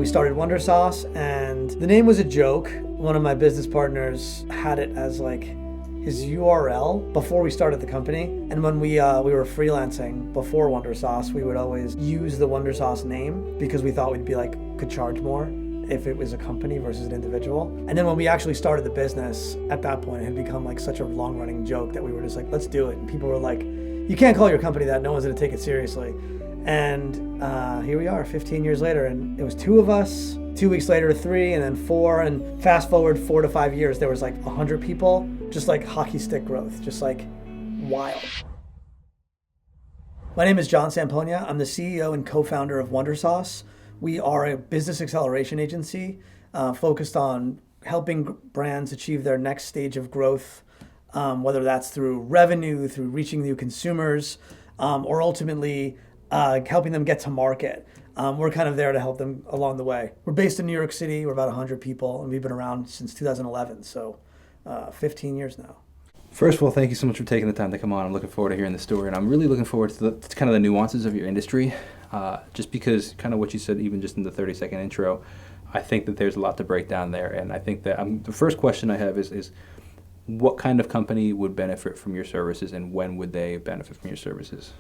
started Wondersauce, and the name was a joke. One of my business partners had it as like his URL before we started the company. And when we were freelancing before Wondersauce, we would always use the Wondersauce name because we thought could charge more if it was a company versus an individual. And then when we actually started the business, at that point, it had become like such a long-running joke that we were just like, let's do it. And people were like, you can't call your company that, no one's gonna take it seriously. And here we are 15 years later, and it was 2 of us, 2 weeks later 3, and then 4, and fast forward 4 to 5 years, there was like 100 people, just like hockey stick growth, just like wild. My name is John Sampogna. I'm the CEO and co-founder of Wondersauce. We are a business acceleration agency focused on helping brands achieve their next stage of growth, whether that's through revenue, through reaching new consumers, or ultimately helping them get to market. We're kind of there to help them along the way. We're based in New York City. We're about 100 people, and we've been around since 2011, so 15 years now. First of all, thank you so much for taking the time to come on. I'm looking forward to hearing the story, and I'm really looking forward to kind of the nuances of your industry, just because kind of what you said, even just in the 30-second intro, I think that there's a lot to break down there. And I think that the first question I have is what kind of company would benefit from your services, and when would they benefit from your services?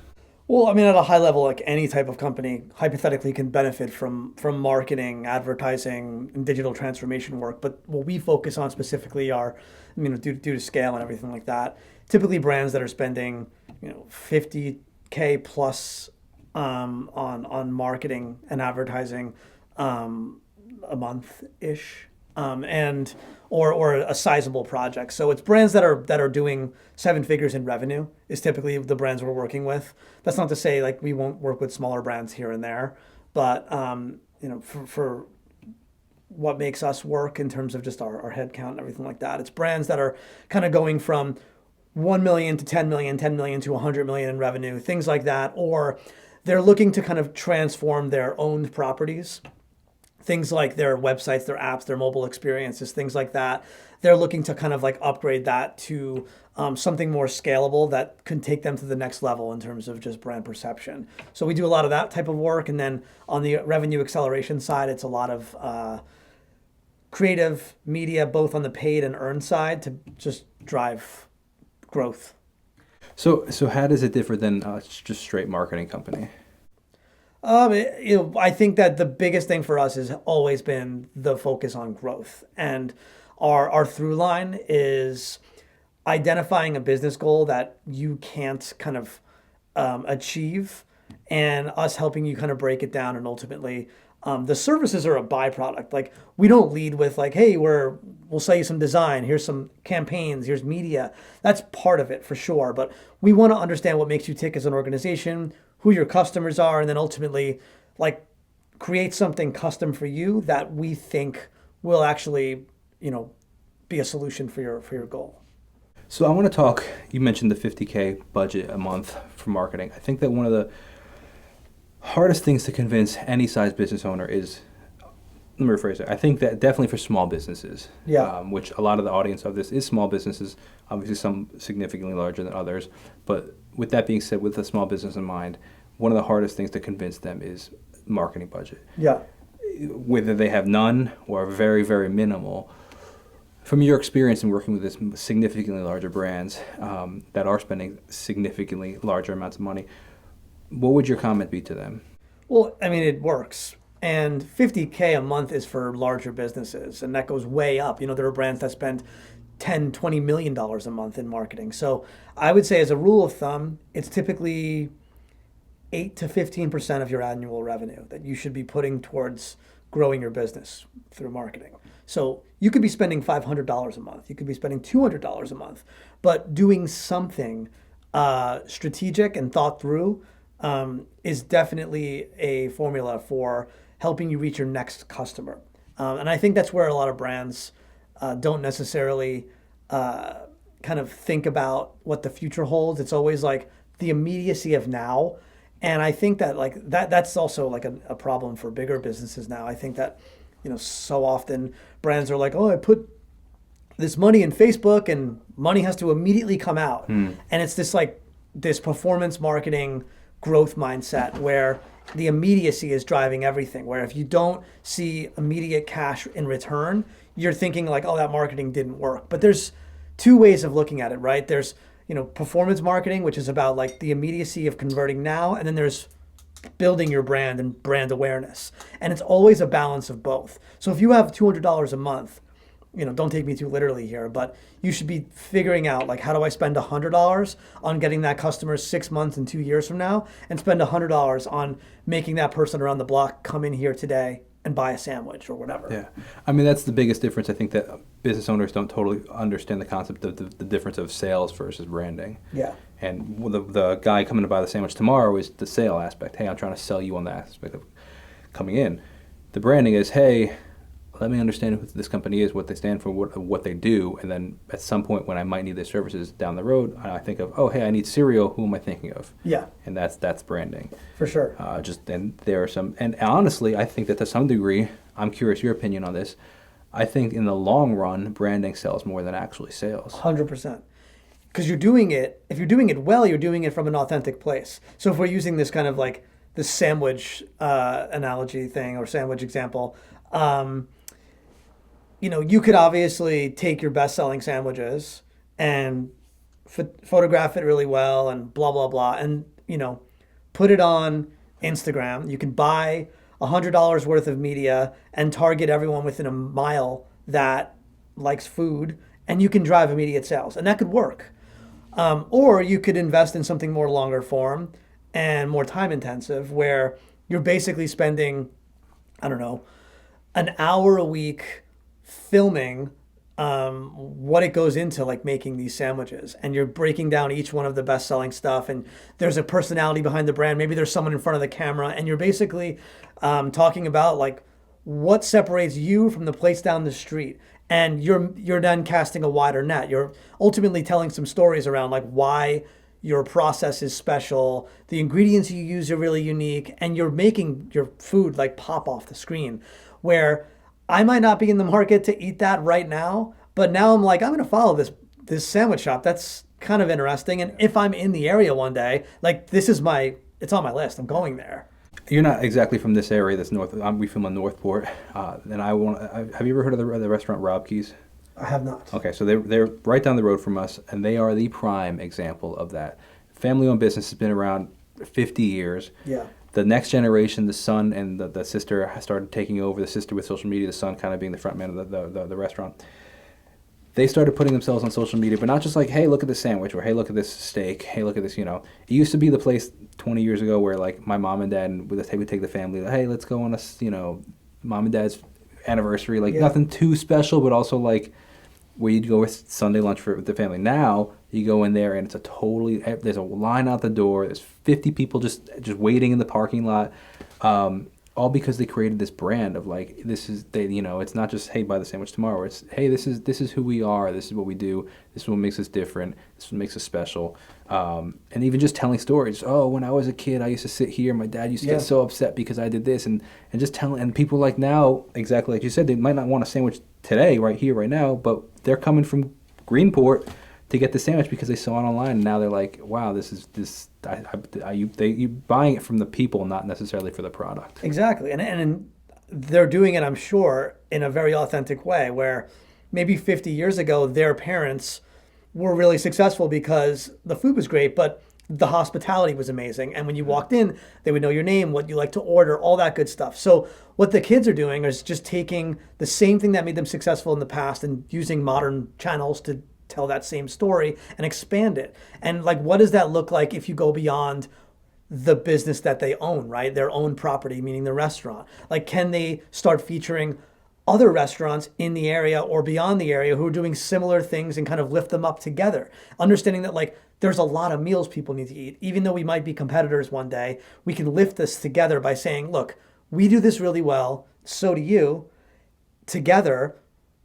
Well, I mean, at a high level, like any type of company, hypothetically can benefit from marketing, advertising, and digital transformation work. But what we focus on specifically are, due to scale and everything like that, typically brands that are spending, $50K plus on marketing and advertising a month-ish, and or a sizable project. So it's brands that are doing 7 figures in revenue is typically the brands we're working with. That's not to say like we won't work with smaller brands here and there, but for what makes us work in terms of just our head count and everything like that, it's brands that are kind of going from 1 million to 10 million, 10 million to 100 million in revenue, things like that, or they're looking to kind of transform their owned properties. Things like their websites, their apps, their mobile experiences, things like that. They're looking to kind of like upgrade that to something more scalable that can take them to the next level in terms of just brand perception. So we do a lot of that type of work. And then on the revenue acceleration side, it's a lot of creative media, both on the paid and earned side, to just drive growth. So how does it differ than just straight marketing company? I think that the biggest thing for us has always been the focus on growth. And our through line is identifying a business goal that you can't kind of achieve, and us helping you kind of break it down. And ultimately, the services are a byproduct. Like, we don't lead with like, hey, we'll sell you some design. Here's some campaigns. Here's media. That's part of it for sure. But we want to understand what makes you tick as an organization, who your customers are, and then ultimately like create something custom for you that we think will actually, be a solution for your goal. So I want to talk, you mentioned the 50K budget a month for marketing. I think that one of the hardest things to convince any size business owner is, let me rephrase it, I think that definitely for small businesses, which a lot of the audience of this is small businesses, obviously some significantly larger than others. But with that being said, with a small business in mind, one of the hardest things to convince them is marketing budget. Yeah. Whether they have none or very, very minimal. From your experience in working with this significantly larger brands that are spending significantly larger amounts of money, what would your comment be to them? Well, I mean, it works. And 50K a month is for larger businesses, and that goes way up. There are brands that spend $10, $20 million a month in marketing. So I would say, as a rule of thumb, it's typically 8 to 15% of your annual revenue that you should be putting towards growing your business through marketing. So you could be spending $500 a month. You could be spending $200 a month, but doing something strategic and thought through is definitely a formula for helping you reach your next customer. And I think that's where a lot of brands don't necessarily kind of think about what the future holds. It's always like the immediacy of now. And I think that that's also like a problem for bigger businesses now. I think that, so often brands are like, oh, I put this money in Facebook and money has to immediately come out. And it's this performance marketing growth mindset where the immediacy is driving everything, where if you don't see immediate cash in return, you're thinking like, oh, that marketing didn't work. But there's two ways of looking at it, right? There's, performance marketing, which is about like the immediacy of converting now, and then there's building your brand and brand awareness. And it's always a balance of both. So if you have $200 a month, don't take me too literally here, but you should be figuring out like, how do I spend $100 on getting that customer 6 months and 2 years from now, and spend $100 on making that person around the block come in here today and buy a sandwich or whatever. Yeah. I mean, that's the biggest difference. I think that business owners don't totally understand the concept of the difference of sales versus branding. Yeah. And the guy coming to buy the sandwich tomorrow is the sale aspect. Hey, I'm trying to sell you on the aspect of coming in. The branding is, hey, let me understand who this company is, what they stand for, what they do, and then at some point when I might need their services down the road, I think of, oh, hey, I need cereal. Who am I thinking of? Yeah. And that's branding. For sure. And there are some, and honestly, I think that to some degree, I'm curious your opinion on this. I think in the long run, branding sells more than actually sales. 100%. Because if you're doing it well, you're doing it from an authentic place. So if we're using this kind of like the sandwich analogy thing or sandwich example, you could obviously take your best-selling sandwiches and photograph it really well and blah, blah, blah, and, put it on Instagram. You can buy $100 worth of media and target everyone within a mile that likes food, and you can drive immediate sales, and that could work. Or you could invest in something more longer form and more time intensive, where you're basically spending, I don't know, an hour a week filming what it goes into like making these sandwiches, and you're breaking down each one of the best selling stuff, and there's a personality behind the brand. Maybe there's someone in front of the camera, and you're basically talking about like what separates you from the place down the street, and you're then casting a wider net. You're ultimately telling some stories around like why your process is special, the ingredients you use are really unique, and you're making your food like pop off the screen, where I might not be in the market to eat that right now, but now I'm like, I'm going to follow this sandwich shop. That's kind of interesting. And if I'm in the area one day, like it's on my list. I'm going there. You're not exactly from this area. That's north. We film in Northport, and have you ever heard of the restaurant Robke's? I have not. Okay, so they're right down the road from us, and they are the prime example of that. Family-owned business has been around 50 years. Yeah. The next generation, the son and the sister started taking over, the sister with social media, the son kind of being the front man of the restaurant. They started putting themselves on social media, but not just like, hey, look at this sandwich, or hey, look at this steak, hey, look at this, It used to be the place 20 years ago where like my mom and dad would take the family, hey, let's go on a, mom and dad's anniversary, like nothing too special, but also like where you'd go with Sunday lunch with the family. Now you go in there and it's there's a line out the door. There's 50 people just waiting in the parking lot, all because they created this brand of like, it's not just, hey, buy the sandwich tomorrow. It's, hey, this is who we are. This is what we do. This is what makes us different. This is what makes us special. And even just telling stories. Oh, when I was a kid, I used to sit here. My dad used to get so upset because I did this, and just telling. And people like now, exactly like you said, they might not want a sandwich today, right here, right now, but they're coming from Greenport to get the sandwich because they saw it online, and now they're like, wow, you buying it from the people, not necessarily for the product. Exactly, and they're doing it, I'm sure, in a very authentic way, where maybe 50 years ago, their parents were really successful because the food was great, but the hospitality was amazing. And when you walked in, they would know your name, what you like to order, all that good stuff. So what the kids are doing is just taking the same thing that made them successful in the past and using modern channels to tell that same story and expand it. And like, what does that look like if you go beyond the business that they own, right? Their own property, meaning the restaurant. Like, can they start featuring other restaurants in the area or beyond the area who are doing similar things and kind of lift them up together? Understanding that like there's a lot of meals people need to eat. Even though we might be competitors one day, we can lift this together by saying, look, we do this really well, so do you. Together,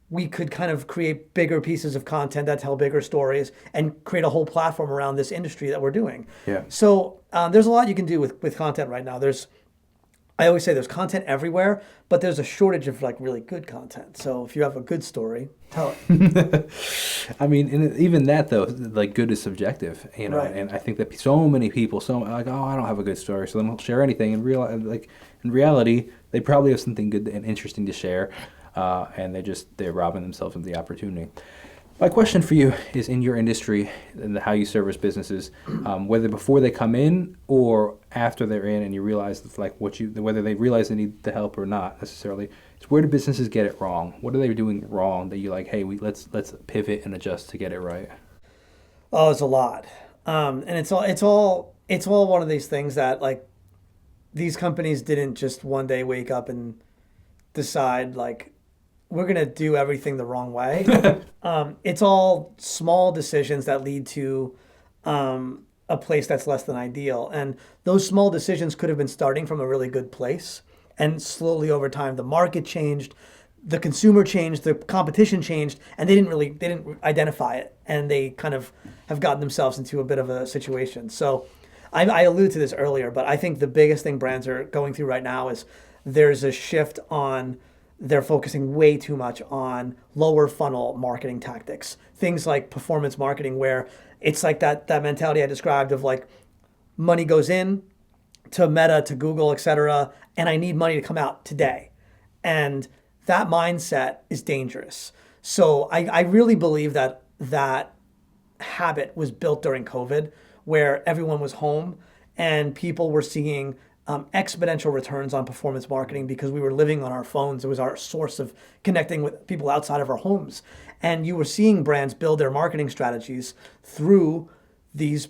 we could kind of create bigger pieces of content that tell bigger stories and create a whole platform around this industry that we're doing. Yeah. So there's a lot you can do with content right now. There's I always say there's content everywhere, but there's a shortage of like really good content. So if you have a good story, tell it. I mean, and even that though, like good is subjective, you know. Right. And I think that so many people, so like, oh, I don't have a good story, so they won't share anything. And like in reality, they probably have something good and interesting to share, and they're robbing themselves of the opportunity. My question for you is, in your industry and how you service businesses, whether before they come in or after they're in, and you realize that, like whether they realize they need the help or not necessarily, is where do businesses get it wrong? What are they doing wrong that you're like, hey, let's pivot and adjust to get it right? Oh, it's a lot. And it's all one of these things that like these companies didn't just one day wake up and decide like we're gonna do everything the wrong way. It's all small decisions that lead to a place that's less than ideal, and those small decisions could have been starting from a really good place, and slowly over time the market changed, the consumer changed, the competition changed, and they didn't identify it, and they kind of have gotten themselves into a bit of a situation. So I alluded to this earlier, but I think the biggest thing brands are going through right now is there's a shift on they're focusing way too much on lower funnel marketing tactics. Things like performance marketing, where it's like that mentality I described of like money goes in to Meta, to Google, etc., and I need money to come out today. And that mindset is dangerous. So I really believe that habit was built during COVID, where everyone was home and people were seeing exponential returns on performance marketing because we were living on our phones. It was our source of connecting with people outside of our homes. And you were seeing brands build their marketing strategies through these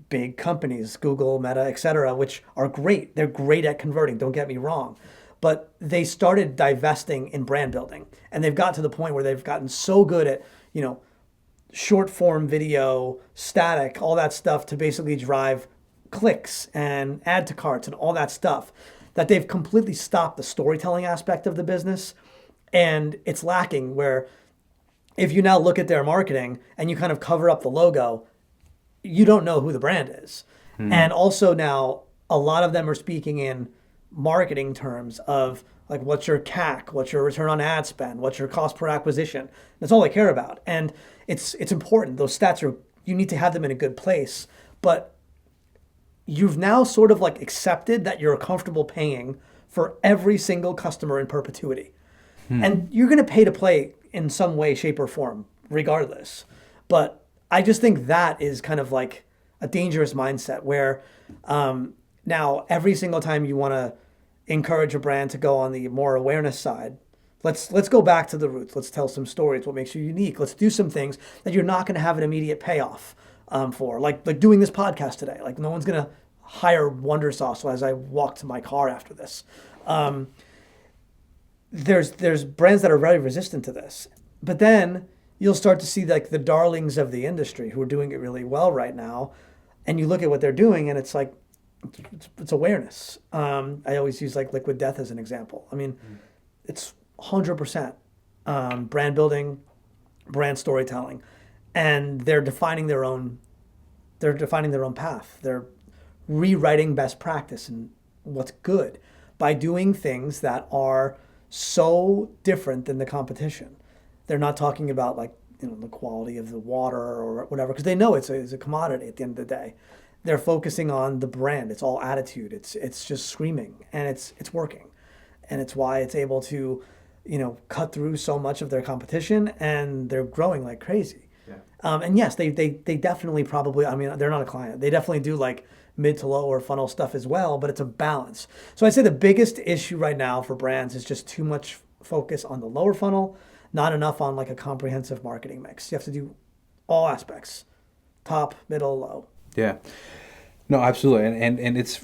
big companies, Google, Meta, et cetera, which are great. They're great at converting, don't get me wrong. But they started divesting in brand building. And they've got to the point where they've gotten so good at, short form video, static, all that stuff to basically drive clicks and add to carts and all that stuff, that they've completely stopped the storytelling aspect of the business. And it's lacking, where if you now look at their marketing and you kind of cover up the logo, you don't know who the brand is. And also now a lot of them are speaking in marketing terms of like, what's your CAC, what's your return on ad spend, what's your cost per acquisition. That's all they care about. And it's important. Those stats you need to have them in a good place, but you've now sort of like accepted that you're comfortable paying for every single customer in perpetuity. And you're going to pay to play in some way, shape, or form, regardless. But I just think that is kind of like a dangerous mindset where now every single time you want to encourage a brand to go on the more awareness side, let's go back to the roots. Let's tell some stories, what makes you unique. Let's do some things that you're not going to have an immediate payoff for, like doing this podcast today. Like no one's going to hire Wondersauce as I walk to my car after this. There's brands that are very resistant to this, but then you'll start to see like the darlings of the industry who are doing it really well right now, and you look at what they're doing, and it's like it's awareness. I always use like Liquid Death as an example. I mean, it's 100% brand building, brand storytelling, and they're defining their own path. They're rewriting best practice and what's good by doing things that are so different than the competition. They're not talking about like the quality of the water or whatever, because they know it's a commodity at the end of the day. They're focusing on the brand. It's all attitude. It's just screaming, and it's working, and it's why it's able to cut through so much of their competition, and they're growing like crazy. Yeah. And yes, they definitely probably, I mean, they're not a client. They definitely do like mid to lower funnel stuff as well, but it's a balance. So I'd say the biggest issue right now for brands is just too much focus on the lower funnel, not enough on like a comprehensive marketing mix. You have to do all aspects, top, middle, low. Yeah, no, absolutely. And it's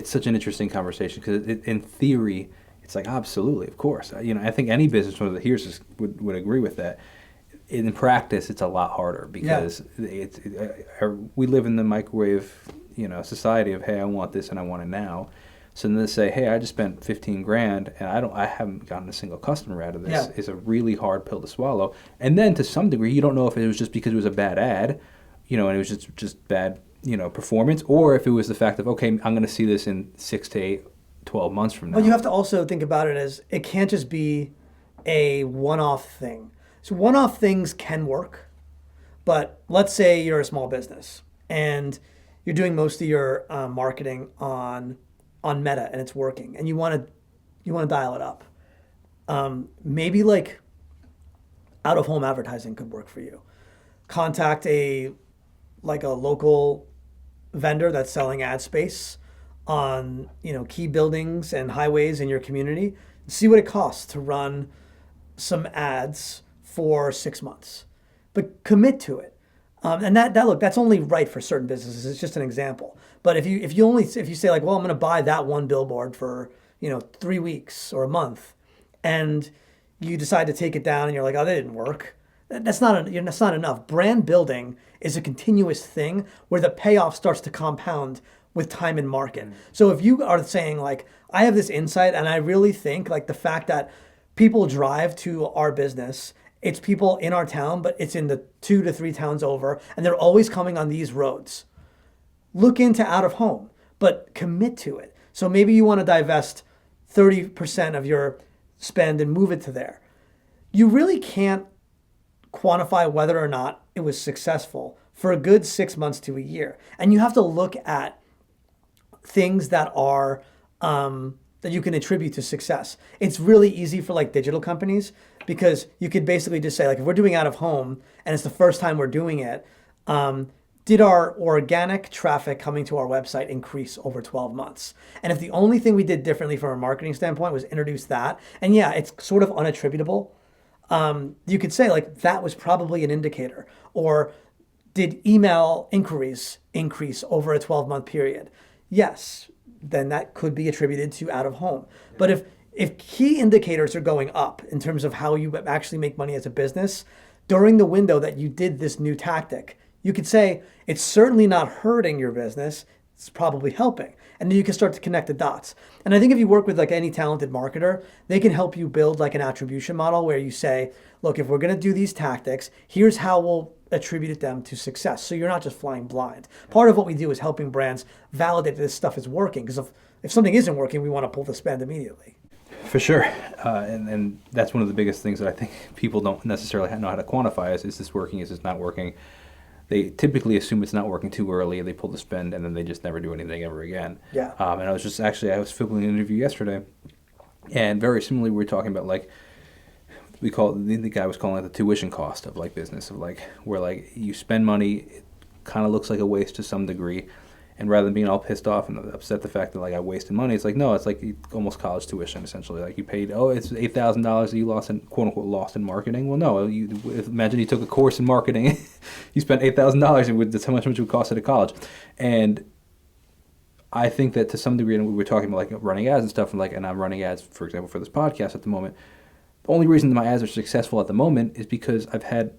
such an interesting conversation because in theory, it's like, absolutely, of course. I think any business owner that hears this would agree with that. In practice, it's a lot harder because we live in the microwave, society of, hey, I want this and I want it now. So then they say, hey, I just spent $15,000 and I haven't gotten a single customer out of this. Yeah. It's a really hard pill to swallow. And then to some degree, you don't know if it was just because it was a bad ad, and it was just bad, performance, or if it was the fact of, okay, I'm going to see this in 6 to 12 months from now. But you have to also think about it as it can't just be a one-off thing. So one-off things can work, but let's say you're a small business and you're doing most of your marketing on Meta and it's working, and you want to dial it up. Maybe like out-of-home advertising could work for you. Contact a local vendor that's selling ad space on key buildings and highways in your community. See what it costs to run some ads for 6 months, but commit to it. And that's only right for certain businesses. It's just an example. But if you say like, well, I'm going to buy that one billboard for 3 weeks or a month, and you decide to take it down and you're like, oh, that didn't work. That's not enough. Brand building is a continuous thing where the payoff starts to compound with time in market. So if you are saying like, I have this insight and I really think like the fact that people drive to our business, it's people in our town, but it's in the 2 to 3 towns over, and they're always coming on these roads. Look into out of home, but commit to it. So maybe you want to divest 30% of your spend and move it to there. You really can't quantify whether or not it was successful for a good 6 months to a year. And you have to look at things that are that you can attribute to success. It's really easy for like digital companies because you could basically just say like, if we're doing out of home and it's the first time we're doing it, did our organic traffic coming to our website increase over 12 months? And if the only thing we did differently from a marketing standpoint was introduce that, and yeah, it's sort of unattributable, you could say like that was probably an indicator. Or did email inquiries increase over a 12-month period? Yes, then that could be attributed to out of home. But if key indicators are going up in terms of how you actually make money as a business during the window that you did this new tactic, you could say it's certainly not hurting your business, it's probably helping. And then you can start to connect the dots. And I think if you work with like any talented marketer, they can help you build like an attribution model where you say, look, if we're going to do these tactics, here's how we'll attribute them to success. So you're not just flying blind. Part of what we do is helping brands validate that this stuff is working. Because if something isn't working, we want to pull the spend immediately. For sure. And that's one of the biggest things that I think people don't necessarily know how to quantify is this working, is this not working? They typically assume it's not working too early, they pull the spend, and then they just never do anything ever again. Yeah. And I was filming an interview yesterday, and very similarly, we were talking about like, the guy was calling it the tuition cost of like business, of like, where like you spend money, it kind of looks like a waste to some degree, and rather than being all pissed off and upset the fact that like I wasted money, it's like, no, it's like almost college tuition essentially. Like you paid, it's $8,000 that you lost in, quote unquote, lost in marketing. Well, no, imagine you took a course in marketing, you spent $8,000 and that's how much it would cost at a college. And I think that to some degree, and we were talking about like running ads and stuff, and I'm running ads, for example, for this podcast at the moment. The only reason my ads are successful at the moment is because I've had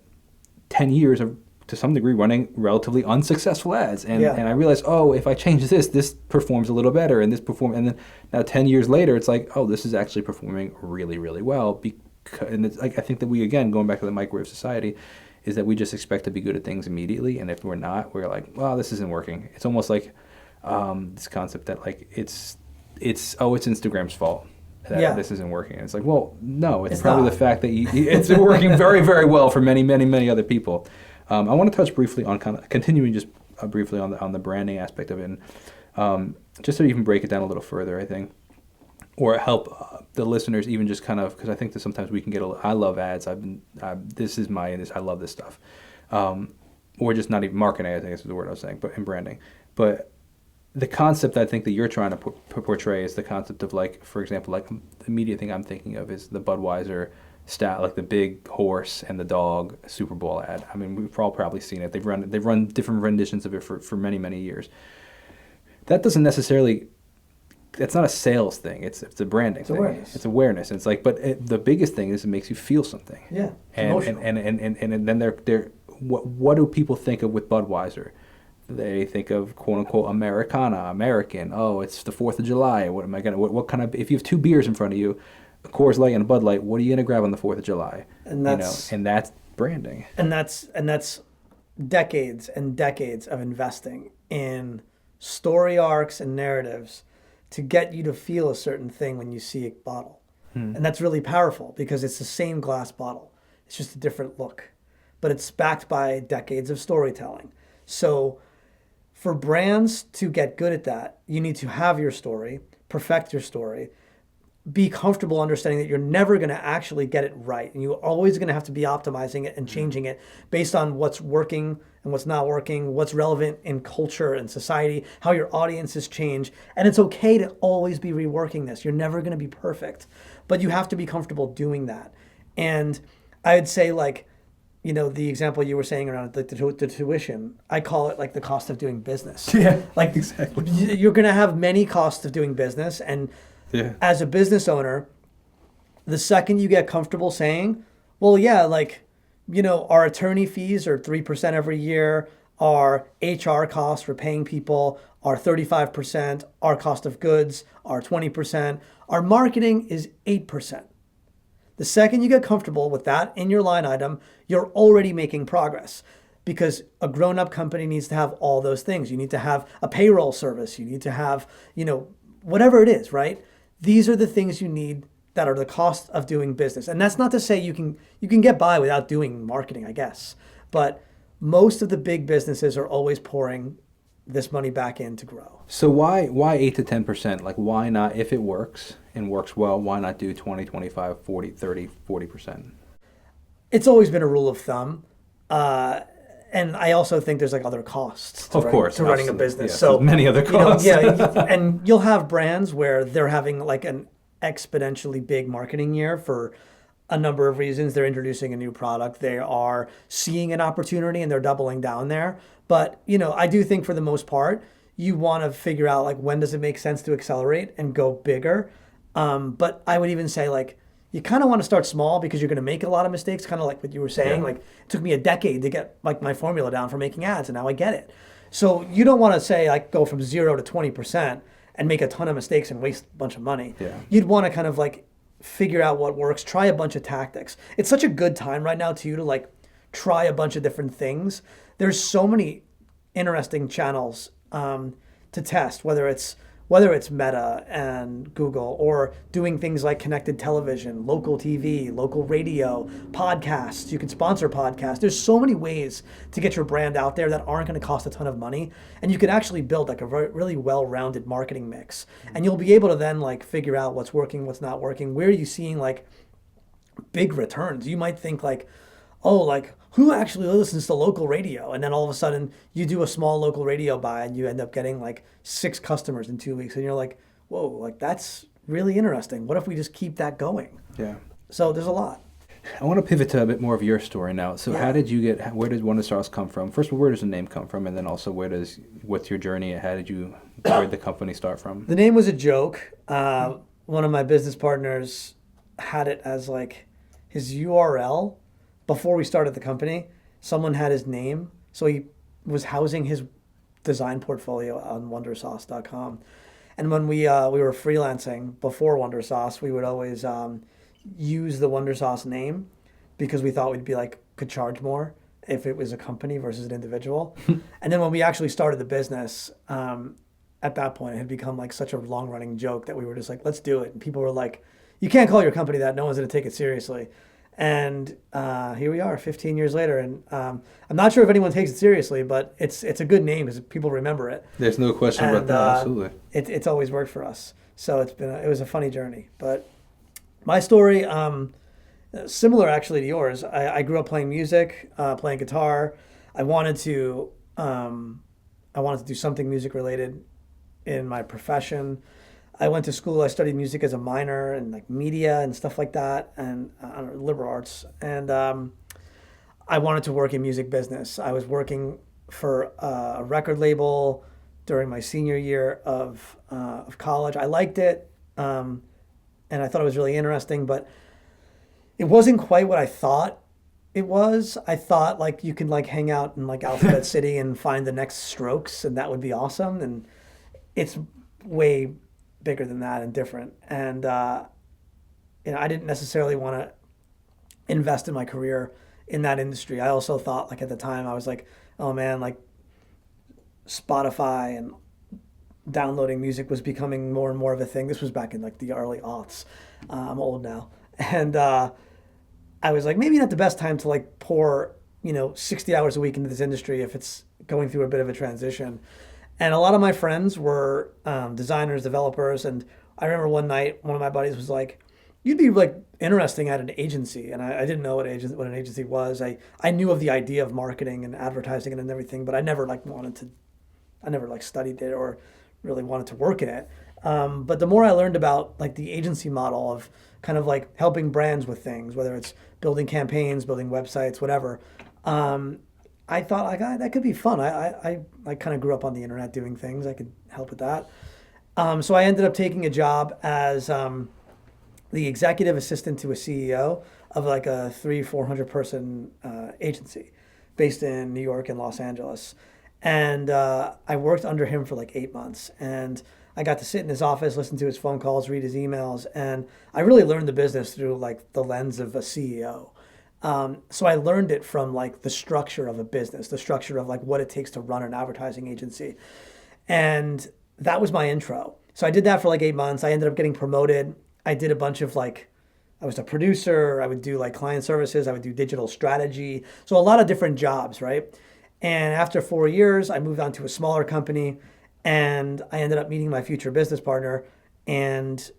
10 years of, to some degree, running relatively unsuccessful ads. And I realized, if I change this performs a little better, and and then now 10 years later, it's like, this is actually performing really, really well. And it's like, I think that we, again, going back to the microwave society, is that we just expect to be good at things immediately. And if we're not, we're like, well, this isn't working. It's almost like this concept that like, it's Instagram's fault that this isn't working. And it's like, well, no, it's probably not the fact that it's working very, very well for many, many, many other people. I want to touch briefly on continuing just briefly on the branding aspect of it, and just so you can break it down a little further, I think, or help the listeners even just kind of, because I think that sometimes we can get I love ads. I love this stuff, or just not even marketing. I think is the word I was saying, but in branding. But the concept I think that you're trying to portray is the concept of like, for example, like the immediate thing I'm thinking of is the Budweiser like the big horse and the dog Super Bowl ad. I mean, we've all probably seen it. They've run different renditions of it for many, many years. That doesn't necessarily, that's not a sales thing. It's a branding thing. Awareness. It's awareness. It's like, but the biggest thing is it makes you feel something. Yeah. And then they're what do people think of with Budweiser? They think of quote unquote Americana, American. Oh, it's the 4th of July. What kind of, if you have 2 beers in front of you, a Coors Light and a Bud Light, what are you gonna grab on the 4th of July? And that's branding. And that's decades and decades of investing in story arcs and narratives to get you to feel a certain thing when you see a bottle. And that's really powerful because it's the same glass bottle. It's just a different look, but it's backed by decades of storytelling. So for brands to get good at that, you need to have your story, perfect your story, be comfortable understanding that you're never going to actually get it right. And you're always going to have to be optimizing it and changing it based on what's working and what's not working, what's relevant in culture and society, how your audiences change. And it's okay to always be reworking this. You're never going to be perfect, but you have to be comfortable doing that. And I'd say like, you know, the example you were saying around the tuition, I call it like the cost of doing business. Yeah, like exactly. You're going to have many costs of doing business. And as a business owner, the second you get comfortable saying, well, yeah, like, you know, our attorney fees are 3% every year, our HR costs for paying people are 35%, our cost of goods are 20%, our marketing is 8%. The second you get comfortable with that in your line item, you're already making progress. Because a grown-up company needs to have all those things. You need to have a payroll service. You need to have, you know, whatever it is, right? These are the things you need that are the cost of doing business. And that's not to say you can get by without doing marketing, I guess. But most of the big businesses are always pouring this money back in to grow. So why 8 to 10%? Like why not, if it works and works well, why not do 20, 25, 40, 30, 40%? It's always been a rule of thumb. And I also think there's like other costs to running a business. Yes, so many other costs. And you'll have brands where they're having like an exponentially big marketing year for a number of reasons. They're introducing a new product. They are seeing an opportunity and they're doubling down there. But, you know, I do think for the most part, you want to figure out like when does it make sense to accelerate and go bigger. But I would even say like, you kind of want to start small because you're going to make a lot of mistakes, kind of like what you were saying. Like it took me a decade to get like my formula down for making ads and now I get it. So you don't want to say like go from 0 to 20% and make a ton of mistakes and waste a bunch of money. You'd want to kind of like figure out what works, try a bunch of tactics. It's such a good time right now too to like try a bunch of different things. There's so many interesting channels to test, whether it's Meta and Google or doing things like connected television, local TV, local radio, podcasts. You can sponsor podcasts. There's so many ways to get your brand out there that aren't going to cost a ton of money. And you can actually build like a really well-rounded marketing mix. And you'll be able to then like figure out what's working, what's not working. Where are you seeing like big returns? You might think like, oh, like who actually listens to local radio? And then all of a sudden you do a small local radio buy and you end up getting like 6 customers in 2 weeks. And you're like, whoa, like that's really interesting. What if we just keep that going? Yeah. So there's a lot. I want to pivot to a bit more of your story now. So how did you where did Wondersauce come from? First of all, where does the name come from? And then also what's your journey? Where did the company start from? The name was a joke. One of my business partners had it as like his URL. Before we started the company, someone had his name. So he was housing his design portfolio on Wondersauce.com. And when we were freelancing before Wondersauce, we would always use the Wondersauce name because we thought could charge more if it was a company versus an individual. And then when we actually started the business, at that point, it had become like such a long running joke that we were just like, let's do it. And people were like, you can't call your company that. No one's going to take it seriously. And here we are 15 years later. And I'm not sure if anyone takes it seriously, but it's a good name because people remember it. There's no question about that, absolutely. It's always worked for us. So it was a funny journey. But my story, similar actually to yours. I grew up playing music, playing guitar. I wanted to do something music related in my profession. I went to school. I studied music as a minor and like media and stuff like that, and liberal arts. And I wanted to work in music business. I was working for a record label during my senior year of college. I liked it, and I thought it was really interesting, but it wasn't quite what I thought it was. I thought like you could like hang out in like Alphabet City and find the next Strokes, and that would be awesome. And it's way bigger than that and different. And I didn't necessarily want to invest in my career in that industry. I also thought like at the time I was like, oh man, like Spotify and downloading music was becoming more and more of a thing. This was back in like the early aughts. I'm old now. And I was like, maybe not the best time to like pour, 60 hours a week into this industry if it's going through a bit of a transition. And a lot of my friends were designers, developers. And I remember one night, one of my buddies was like, you'd be like interesting at an agency. And I didn't know what an agency was. I knew of the idea of marketing and advertising and everything, but I never studied it or really wanted to work in it. But the more I learned about like the agency model of kind of like helping brands with things, whether it's building campaigns, building websites, whatever, I thought like that could be fun. I kind of grew up on the internet doing things. I could help with that. So I ended up taking a job as the executive assistant to a CEO of like a 300-400 person agency based in New York and Los Angeles. And I worked under him for like 8 months. And I got to sit in his office, listen to his phone calls, read his emails. And I really learned the business through like the lens of a CEO. So I learned it from like the structure of a business, the structure of like what it takes to run an advertising agency. And that was my intro. So I did that for like 8 months. I ended up getting promoted. I did a bunch of like, I was a producer. I would do like client services. I would do digital strategy. So a lot of different jobs, right? And after 4 years, I moved on to a smaller company and I ended up meeting my future business partner. And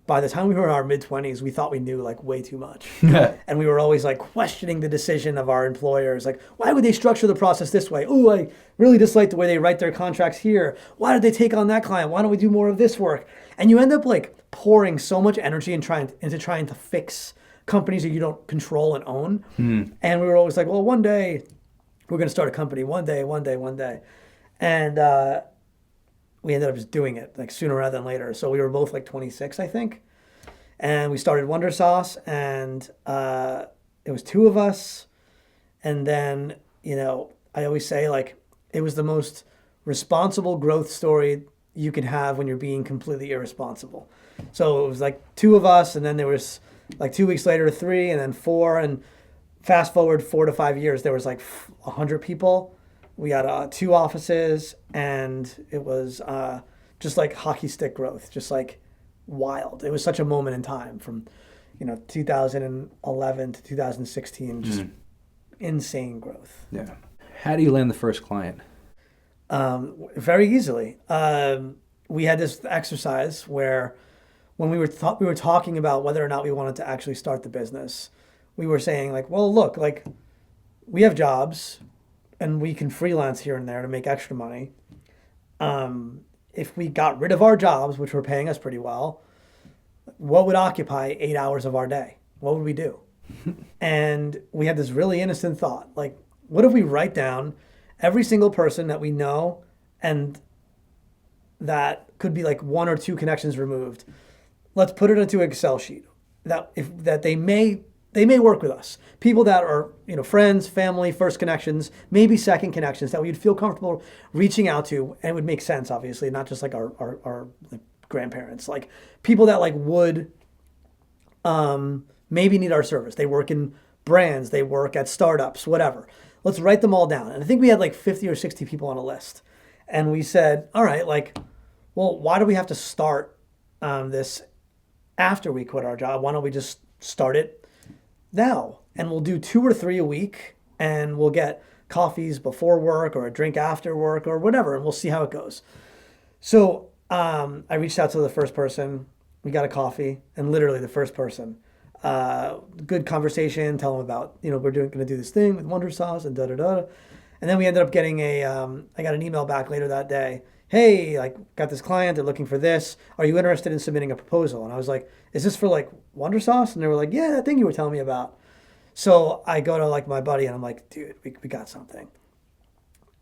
by the time we were in our mid-20s, we thought we knew like way too much. And we were always like questioning the decision of our employers. Like, why would they structure the process this way? Oh, I really dislike the way they write their contracts here. Why did they take on that client? Why don't we do more of this work? And you end up like pouring so much energy into trying to fix companies that you don't control and own. And we were always like, well, one day we're going to start a company. One day. And we ended up just doing it like sooner rather than later. So we were both like 26, I think. And we started Wondersauce, and it was two of us. And then, I always say like it was the most responsible growth story you could have when you're being completely irresponsible. So it was like two of us, and then there was like 2 weeks later, 3, and then 4. And fast forward 4 to 5 years, there was like 100 people. We had 2 offices, and it was just like hockey stick growth, just like wild. It was such a moment in time from, 2011 to 2016, just insane growth. Yeah. How do you land the first client? Very easily. We had this exercise where when we were talking about whether or not we wanted to actually start the business, we were saying like, well, look, like we have jobs and we can freelance here and there to make extra money. If we got rid of our jobs, which were paying us pretty well, what would occupy 8 hours of our day? What would we do? And we had this really innocent thought, like, what if we write down every single person that we know and that could be like 1 or 2 connections removed? Let's put it into an Excel sheet that they may work with us. People that are, friends, family, first connections, maybe second connections that we'd feel comfortable reaching out to, and it would make sense, obviously, not just like our grandparents, like people that like would maybe need our service. They work in brands, they work at startups, whatever. Let's write them all down. And I think we had like 50 or 60 people on a list. And we said, all right, like, well, why do we have to start this after we quit our job? Why don't we just start it now? And we'll do 2 or 3 a week, and we'll get coffees before work or a drink after work or whatever, and we'll see how it goes. So I reached out to the first person. We got a coffee, and literally the first person, good conversation, tell them about, we're going to do this thing with Wondersauce and da-da-da. And then we ended up getting I got an email back later that day. Hey, like, got this client, they're looking for this. Are you interested in submitting a proposal? And I was like, is this for like Wondersauce? And they were like, yeah, that thing you were telling me about. So I go to like my buddy and I'm like, dude, we got something.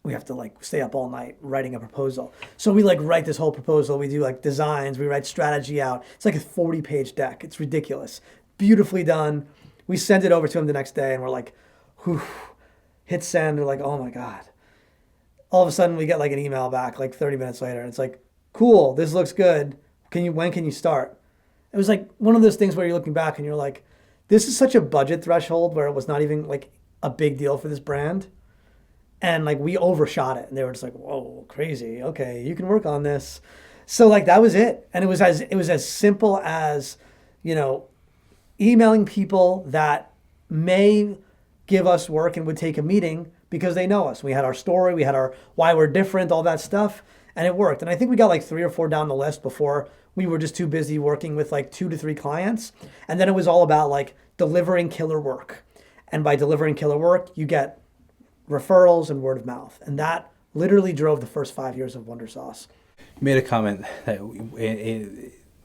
We have to like stay up all night writing a proposal. So we like write this whole proposal. We do like designs, we write strategy out. It's like a 40-page deck. It's ridiculous. Beautifully done. We send it over to him the next day and we're like, whew, hit send. We're like, oh my God. All of a sudden we get like an email back like 30 minutes later. And it's like, cool, this looks good. When can you start? It was like one of those things where you're looking back and you're like, this is such a budget threshold where it was not even like a big deal for this brand. And like we overshot it, and they were just like, "Whoa, crazy! Okay, you can work on this." So like that was it, and it was as simple as, you know, emailing people that may give us work and would take a meeting because they know us. We had our story, we had our why we're different, all that stuff, and it worked. And I think we got like 3 or 4 down the list before we were just too busy working with like 2 to 3 clients. And then it was all about like delivering killer work. And by delivering killer work, you get referrals and word of mouth. And that literally drove the first 5 years of Wondersauce. You made a comment that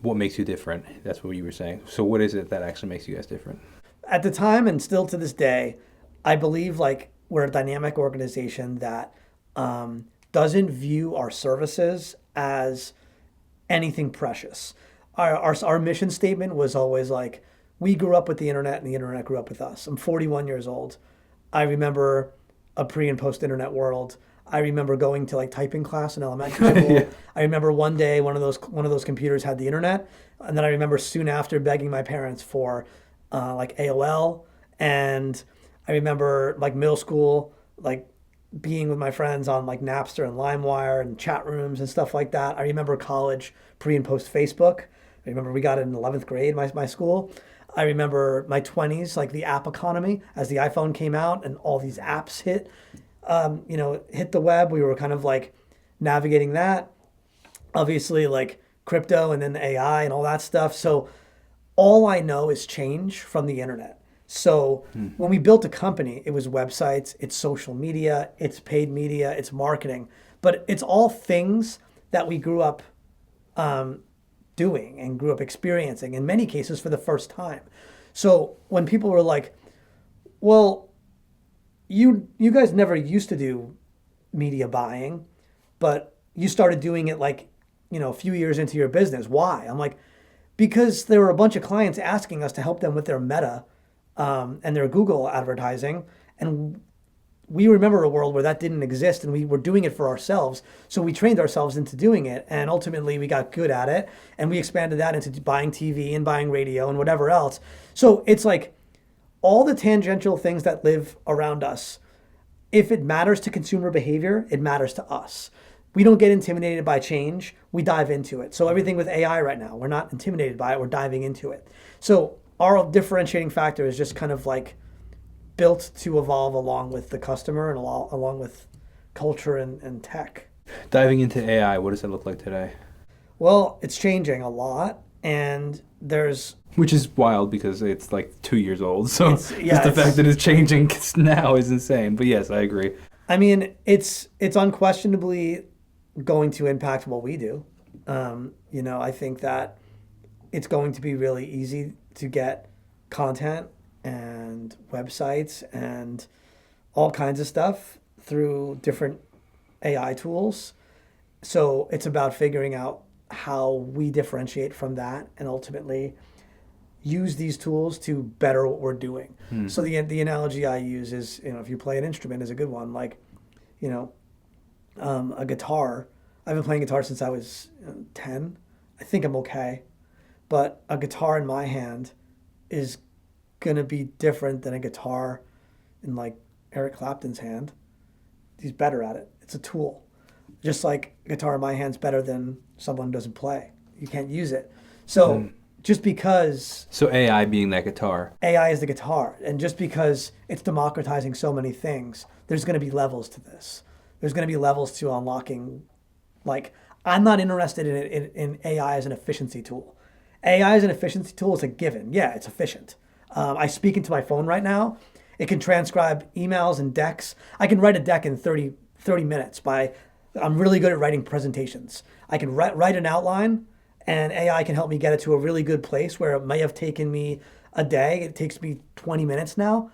what makes you different. That's what you were saying. So what is it that actually makes you guys different? At the time and still to this day, I believe like we're a dynamic organization that doesn't view our services as anything precious. Our mission statement was always like, we grew up with the internet and the internet grew up with us. I'm 41 years old. I remember a pre and post internet world. I remember going to like typing class in elementary school. Yeah. I remember one day one of those computers had the internet, and then I remember soon after begging my parents for like AOL, and I remember like middle school like being with my friends on like Napster and LimeWire and chat rooms and stuff like that. I remember college pre and post Facebook. I remember we got it in 11th grade, my school. I remember my 20s, like the app economy as the iPhone came out and all these apps hit the web. We were kind of like navigating that. Obviously like crypto and then AI and all that stuff. So all I know is change from the internet. So when we built a company, it was websites, it's social media, it's paid media, it's marketing, but it's all things that we grew up doing and grew up experiencing, in many cases for the first time. So when people were like, well, you guys never used to do media buying, but you started doing it like, a few years into your business. Why? I'm like, because there were a bunch of clients asking us to help them with their Meta and their Google advertising. And we remember a world where that didn't exist and we were doing it for ourselves. So we trained ourselves into doing it. And ultimately we got good at it. And we expanded that into buying TV and buying radio and whatever else. So it's like all the tangential things that live around us. If it matters to consumer behavior, it matters to us. We don't get intimidated by change. We dive into it. So everything with AI right now, we're not intimidated by it. We're diving into it. So our differentiating factor is just kind of like built to evolve along with the customer and along with culture and tech. Diving into AI, what does that look like today? Well, it's changing a lot, and which is wild because it's like 2 years old. So just the fact that it's changing now is insane. But yes, I agree. I mean, it's unquestionably going to impact what we do. I think that it's going to be really easy to get content and websites and all kinds of stuff through different AI tools. So it's about figuring out how we differentiate from that and ultimately use these tools to better what we're doing. So the analogy I use is, if you play an instrument is a good one, like, a guitar. I've been playing guitar since I was 10. I think I'm okay. But a guitar in my hand is going to be different than a guitar in like Eric Clapton's hand. He's better at it. It's a tool. Just like a guitar in my hand's better than someone who doesn't play. You can't use it. So just because... So AI being that guitar. AI is the guitar. And just because it's democratizing so many things, there's going to be levels to this. There's going to be levels to unlocking. Like, I'm not interested in AI as an efficiency tool. AI as an efficiency tool is a given. Yeah, it's efficient. I speak into my phone right now. It can transcribe emails and decks. I can write a deck in 30 minutes. I'm really good at writing presentations. I can write an outline, and AI can help me get it to a really good place where it may have taken me a day. It takes me 20 minutes now.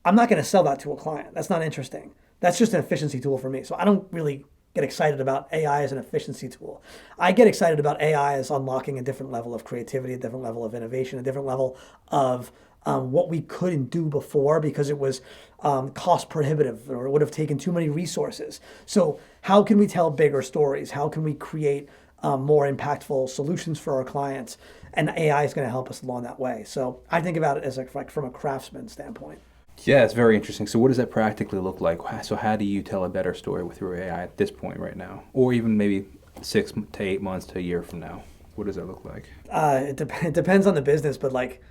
I'm not going to sell that to a client. That's not interesting. That's just an efficiency tool for me. So I don't really get excited about AI as an efficiency tool. I get excited about AI as unlocking a different level of creativity, a different level of innovation, a different level of what we couldn't do before because it was cost prohibitive or it would have taken too many resources. So how can we tell bigger stories? How can we create more impactful solutions for our clients? And AI is going to help us along that way. So I think about it as like from a craftsman standpoint. Yeah, it's very interesting. So what does that practically look like? So how do you tell a better story with your AI at this point right now? Or even maybe 6 to 8 months to a year from now? What does that look like? It depends on the business, but like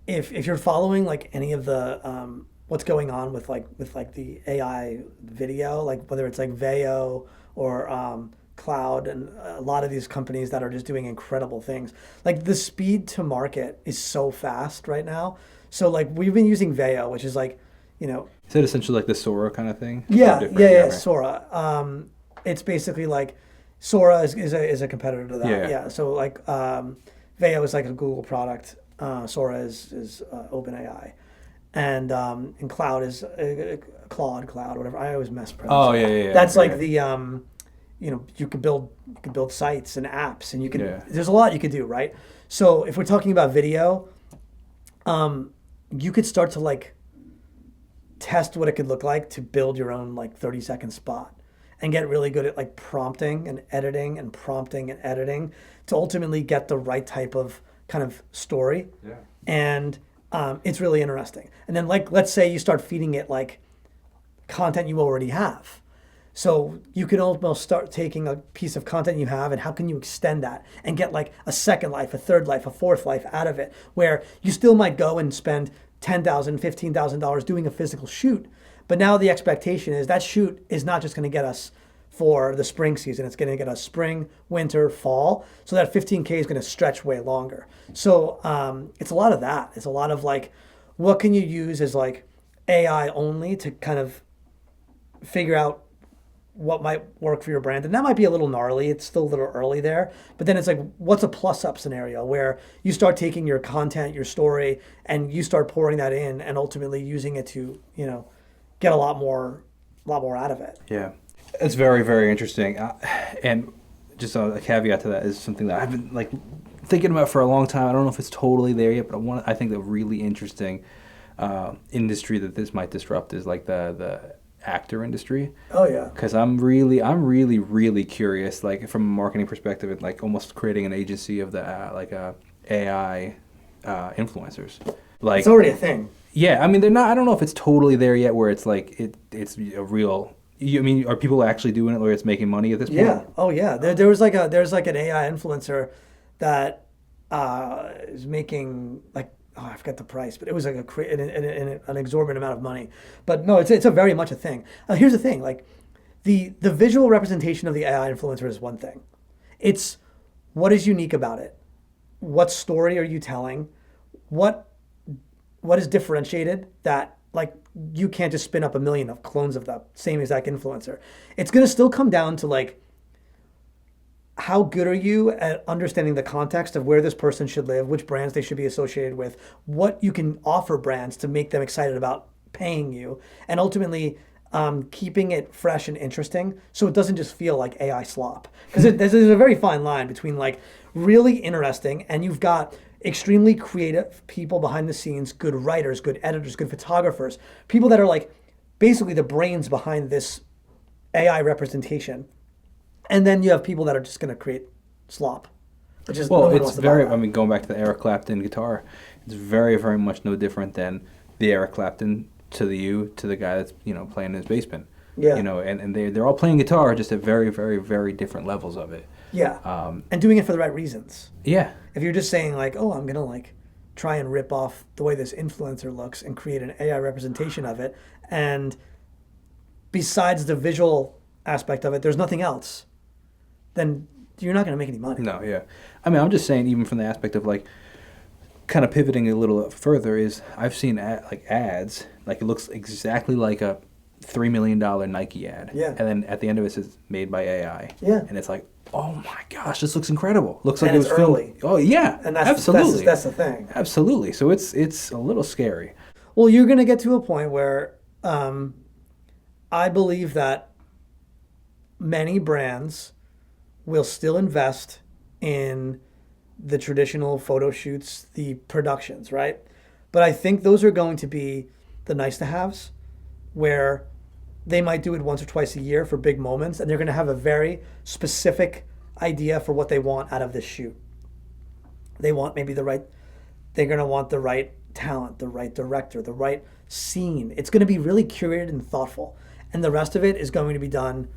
if you're following like any of the what's going on with like the AI video, like whether it's like Veo or Cloud and a lot of these companies that are just doing incredible things. Like the speed to market is so fast right now. So like we've been using Veo, which is like, you know, Is that essentially like the Sora kind of thing? Or yeah, different? yeah, yeah, Okay. Sora. It's basically like Sora is a competitor to that. Yeah. Yeah. So like Veo is like a Google product. Sora is OpenAI, and Cloud is Cloud, whatever. I always mess Oh, pronouncing. yeah, yeah, yeah. That's like Yeah. the you know, you could build sites and apps, and you can. Yeah. There's a lot you could do, right? So if we're talking about video, you could start to like test what it could look like to build your own like 30-second spot and get really good at like prompting and editing to ultimately get the right type of kind of story. Yeah. And it's really interesting. And then like let's say you start feeding it like content you already have. So you can almost start taking a piece of content you have and how can you extend that and get like a second life, a third life, a fourth life out of it, where you still might go and spend $10,000, $15,000 doing a physical shoot. But now the expectation is that shoot is not just going to get us for the spring season. It's going to get us spring, winter, fall. So that 15K is going to stretch way longer. So it's a lot of that. It's a lot of like, what can you use as like AI only to kind of figure out what might work for your brand. And that might be a little gnarly. It's still a little early there. But then it's like, what's a plus up scenario where you start taking your content, your story, and you start pouring that in and ultimately using it to, you know, get a lot more out of it. Yeah. It's very, very interesting. And just a caveat to that is something that I've been like thinking about for a long time. I don't know if it's totally there yet, but I think the really interesting industry that this might disrupt is like the actor industry. Oh yeah. Because I'm really curious, like from a marketing perspective, and like almost creating an agency of the AI influencers. Like It's already a thing. yeah, I mean they're not. I don't know if it's totally there yet, where it's like it's a real. I mean, are people actually doing it, where it's making money at this point? Yeah. Oh yeah. There's like an AI influencer that is making like, oh, I forgot the price, but it was like an exorbitant amount of money. But no, it's a very much a thing. Here's the thing, like the visual representation of the AI influencer is one thing. It's what is unique about it. What story are you telling? What is differentiated that like you can't just spin up a million of clones of the same exact influencer. It's going to still come down to like, how good are you at understanding the context of where this person should live, which brands they should be associated with, what you can offer brands to make them excited about paying you, and ultimately keeping it fresh and interesting so it doesn't just feel like AI slop. Because there's a very fine line between like really interesting and you've got extremely creative people behind the scenes, good writers, good editors, good photographers, people that are like basically the brains behind this AI representation. And then you have people that are just going to create slop, which is well, no one it's wants to very. buy that. I mean, going back to the Eric Clapton guitar, it's very much no different than the Eric Clapton to the guy that's playing in his basement. Yeah. And they're all playing guitar just at very different levels of it. Yeah, and doing it for the right reasons. Yeah. If you're just saying like, oh, I'm gonna like try and rip off the way this influencer looks and create an AI representation of it, and besides the visual aspect of it, there's nothing else, then you're not gonna make any money. No, yeah. I mean, I'm just saying, even from the aspect of like, kind of pivoting a little further, is I've seen ads, like it looks exactly like a $3 million Nike ad. Yeah. And then at the end of it says made by AI. Yeah. And it's like, oh my gosh, this looks incredible. Looks like And it it's was filmed. early. Oh yeah, And that's absolutely. that's the thing. Absolutely. So it's a little scary. Well, you're gonna get to a point where I believe that many brands will still invest in the traditional photo shoots, the productions, right? But I think those are going to be the nice to haves, where they might do it once or twice a year for big moments, and they're going to have a very specific idea for what they want out of this shoot. They want maybe they're going to want the right talent, the right director, the right scene. It's going to be really curated and thoughtful. And the rest of it is going to be done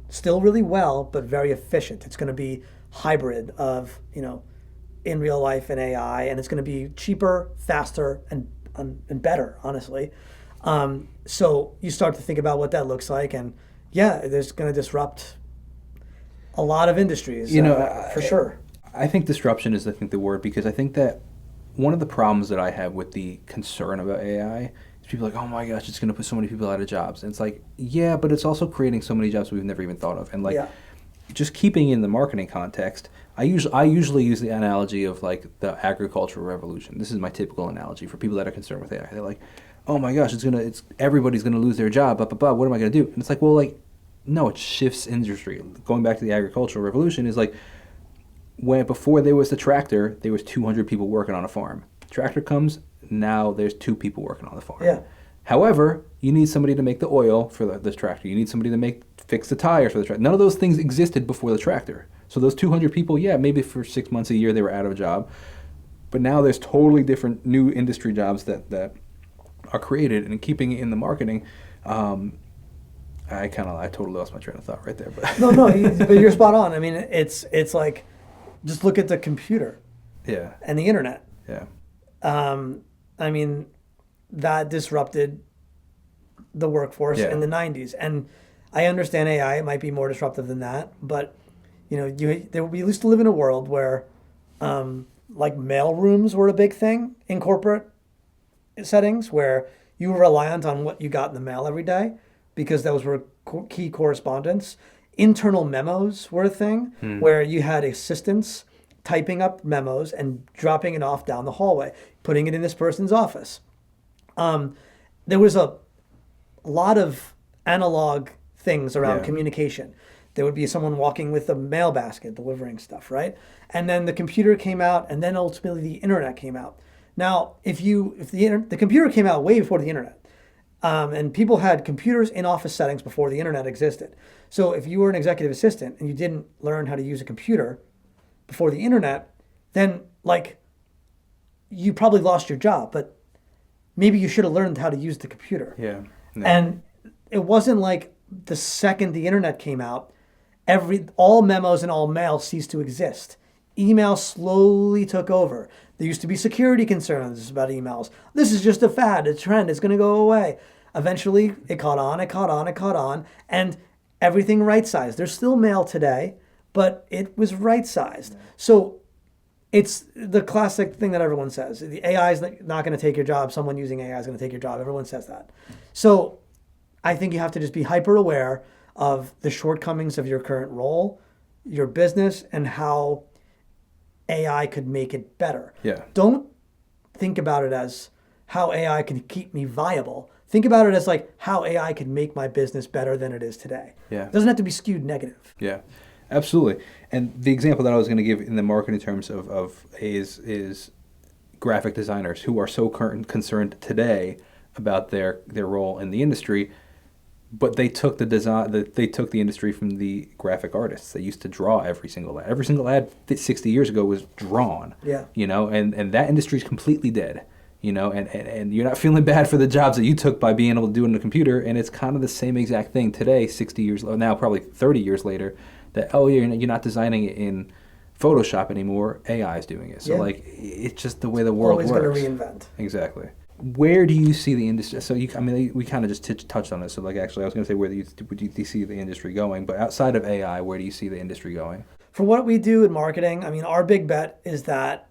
still really well, but very efficient. It's going to be hybrid of, in real life and AI, and it's going to be cheaper, faster, and better, honestly. So you start to think about what that looks like, and yeah, there's going to disrupt a lot of industries, for sure. I think disruption is, I think, the word, because I think that one of the problems that I have with the concern about AI is people are like, oh my gosh, it's going to put so many people out of jobs. And it's like, yeah, but it's also creating so many jobs we've never even thought of. And just keeping in the marketing context, I usually use the analogy of like the agricultural revolution. This is my typical analogy for people that are concerned with AI. They're like, oh my gosh, everybody's gonna lose their job. What am I gonna do? And it's like, well, like, no, it shifts industry. Going back to the agricultural revolution is like, before there was the tractor, there was 200 people working on a farm. Tractor comes, now there's 2 people working on the farm. Yeah. However, you need somebody to make the oil for this tractor. You need somebody to fix the tires for the tractor. None of those things existed before the tractor. So those 200 people, yeah, maybe for 6 months, a year, they were out of a job. But now there's totally different new industry jobs that are created. And keeping it in the marketing, I totally lost my train of thought right there. But No, but you're spot on. I mean, it's like, just look at the computer. Yeah. And the internet. Yeah. I mean, that disrupted the workforce in the 90s. And I understand AI, it might be more disruptive than that, but we used to live in a world where like mail rooms were a big thing in corporate settings, where you were reliant on what you got in the mail every day because those were key correspondence. Internal memos were a thing where you had assistants typing up memos and dropping it off down the hallway, putting it in this person's office. There was a lot of analog things around communication. There would be someone walking with a mail basket delivering stuff, right? And then the computer came out, and then ultimately the internet came out. Now, if the computer came out way before the internet, and people had computers in office settings before the internet existed. So if you were an executive assistant and you didn't learn how to use a computer before the internet, then like you probably lost your job, but maybe you should have learned how to use the computer. Yeah. No. And it wasn't like the second the internet came out, all memos and all mail ceased to exist. Email slowly took over. There used to be security concerns about emails. This is just a fad, a trend, it's going to go away. Eventually, it caught on, and everything right-sized. There's still mail today, but it was right-sized. So it's the classic thing that everyone says. The AI is not going to take your job. Someone using AI is going to take your job. Everyone says that. So I think you have to just be hyper-aware of the shortcomings of your current role, your business, and how AI could make it better. Yeah. Don't think about it as how AI can keep me viable. Think about it as like how AI can make my business better than it is today. Yeah. It doesn't have to be skewed negative. Yeah, absolutely. And the example that I was going to give in the marketing terms of is graphic designers who are so concerned today about their role in the industry, but they took the industry from the graphic artists. They used to draw every single ad. Every single ad 60 years ago was drawn. Yeah. And that industry is completely dead. And you're not feeling bad for the jobs that you took by being able to do it on the computer. And it's kind of the same exact thing today, 60 years now, probably 30 years later, that, you're not designing it in Photoshop anymore. AI is doing it. So it's just the way the world works. Always going to reinvent. Exactly. Where do you see the industry? So we kind of just touched on this. So actually, I was going to say where do you see the industry going? But outside of AI, where do you see the industry going? For what we do in marketing, our big bet is that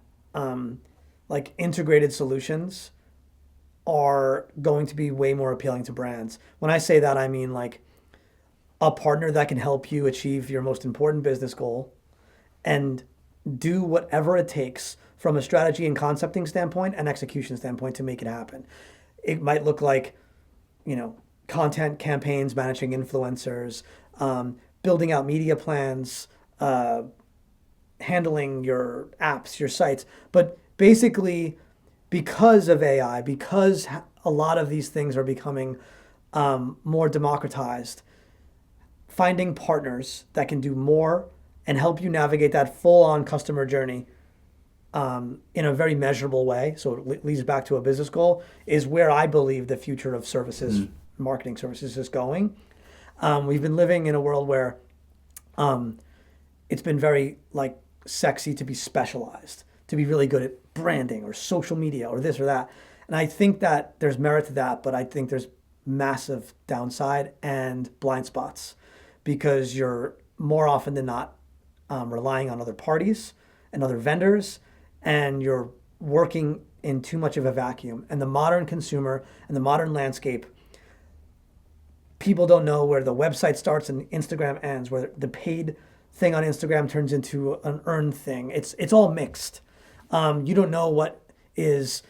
integrated solutions are going to be way more appealing to brands. When I say that, I mean like a partner that can help you achieve your most important business goal and do whatever it takes from a strategy and concepting standpoint and execution standpoint to make it happen. It might look like, content campaigns, managing influencers, building out media plans, handling your apps, your sites. But basically, because of AI, because a lot of these things are becoming more democratized, finding partners that can do more and help you navigate that full-on customer journey in a very measurable way, so it leads back to a business goal, is where I believe the future of services, marketing services is going. We've been living in a world where it's been very like sexy to be specialized, to be really good at branding or social media or this or that. And I think that there's merit to that, but I think there's massive downside and blind spots because you're more often than not relying on other parties and other vendors, and you're working in too much of a vacuum. And the modern consumer and the modern landscape, people don't know where the website starts and Instagram ends, where the paid thing on Instagram turns into an earned thing. It's all mixed. You don't know what is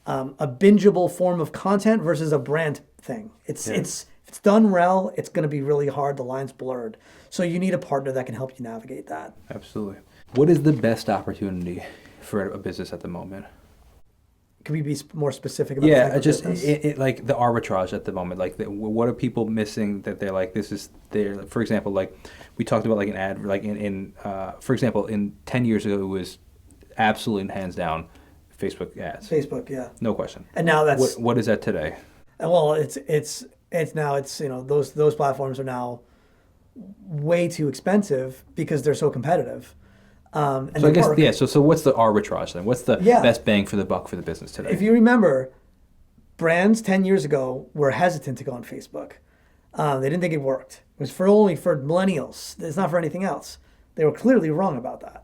a bingeable form of content versus a brand thing. If it's done well, it's going to be really hard. The line's blurred. So you need a partner that can help you navigate that. Absolutely. What is the best opportunity for a business at the moment? Can we be more specific about Yeah, the type just of business? like the arbitrage at the moment. Like, what are people missing that they're like, this is their, for example, like we talked about like an ad, like for example, in 10 years ago, it was absolutely and hands down Facebook ads. Facebook, yeah. No question. And now that's What is that today? well, it's now those platforms are now way too expensive because they're so competitive. And So I guess, work. so what's the arbitrage then? What's the best bang for the buck for the business today? If you remember, brands 10 years ago were hesitant to go on Facebook. They didn't think it worked. It was only for millennials. It's not for anything else. They were clearly wrong about that.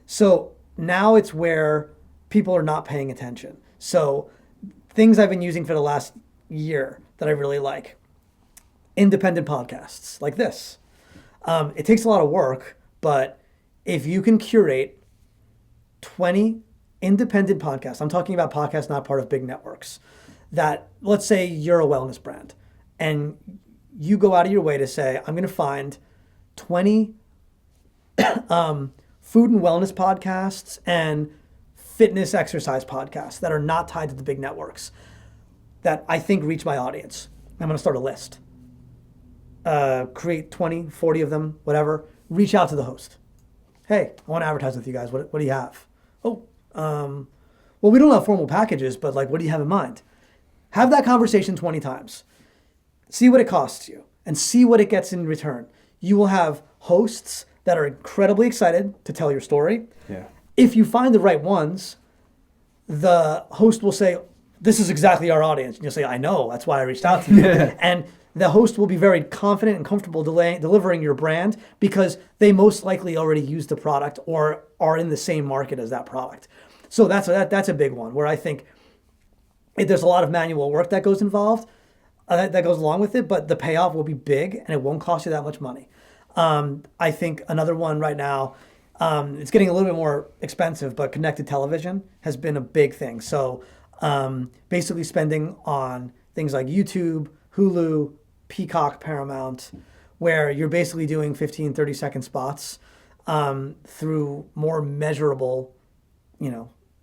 So now it's where people are not paying attention. So things I've been using for the last year that I really like, independent podcasts like this. It takes a lot of work, but if you can curate 20 independent podcasts, I'm talking about podcasts not part of big networks, that let's say you're a wellness brand and you go out of your way to say, I'm going to find 20 food and wellness podcasts and fitness exercise podcasts that are not tied to the big networks that I think reach my audience. I'm going to start a list. Create 20, 40 of them, whatever. Reach out to the host. Hey, I want to advertise with you guys. What do you have? Oh, well, we don't have formal packages, but like, what do you have in mind? Have that conversation 20 times. See what it costs you and see what it gets in return. You will have hosts that are incredibly excited to tell your story. Yeah. If you find the right ones, the host will say, this is exactly our audience. And you'll say, I know, that's why I reached out to you. And the host will be very confident and comfortable delivering your brand because they most likely already use the product or are in the same market as that product. So that's a big one where I think there's a lot of manual work that goes involved, that goes along with it, but the payoff will be big and it won't cost you that much money. I think another one right now, it's getting a little bit more expensive, but connected television has been a big thing. So basically spending on things like YouTube, Hulu, Peacock, Paramount, where you're basically doing 15, 30-second spots through more measurable,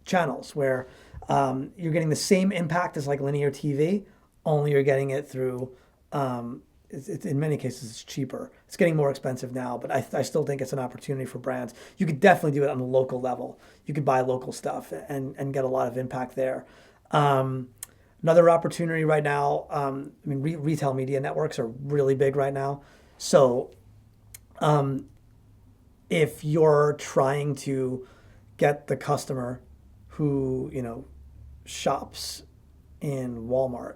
channels where you're getting the same impact as like linear TV, only you're getting it through, in many cases, it's cheaper. It's getting more expensive now, but I still think it's an opportunity for brands. You could definitely do it on the local level. You could buy local stuff and get a lot of impact there. Another opportunity right now, retail media networks are really big right now. So if you're trying to get the customer who, shops in Walmart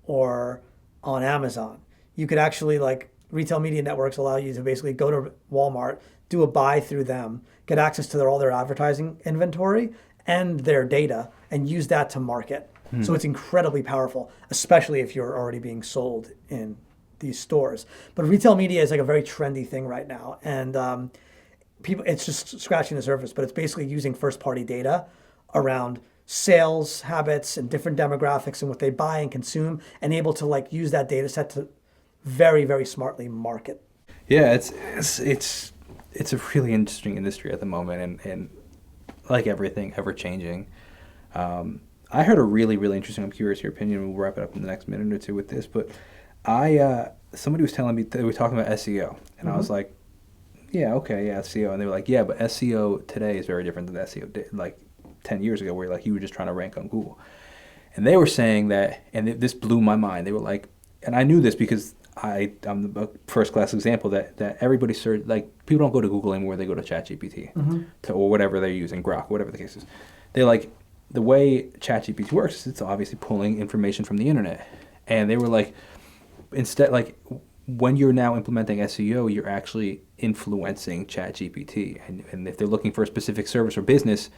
or on Amazon, you could actually, like, retail media networks allow you to basically go to Walmart, do a buy through them, get access to all their advertising inventory and their data, and use that to market. So it's incredibly powerful, especially if you're already being sold in these stores. But retail media is like a very trendy thing right now. And people, it's just scratching the surface, but it's basically using first-party data around sales habits and different demographics and what they buy and consume, and able to like use that data set to very, very smartly market. Yeah, it's a really interesting industry at the moment, and like everything, ever changing. I heard a really, really interesting, I'm curious your opinion, we'll wrap it up in the next minute or two with this, but somebody was telling me, they were talking about SEO, and I was like, yeah, okay, yeah, SEO, and they were like, yeah, but SEO today is very different than SEO like 10 years ago where like you were just trying to rank on Google. And they were saying that, and this blew my mind. They were like, and I knew this because I'm the first class example that everybody search, like people don't go to Google anymore, they go to ChatGPT or whatever they're using, Grok, whatever the case is. They're like, the way ChatGPT works is it's obviously pulling information from the internet. And they were like, instead, like when you're now implementing SEO, you're actually influencing ChatGPT. And if they're looking for a specific service or business,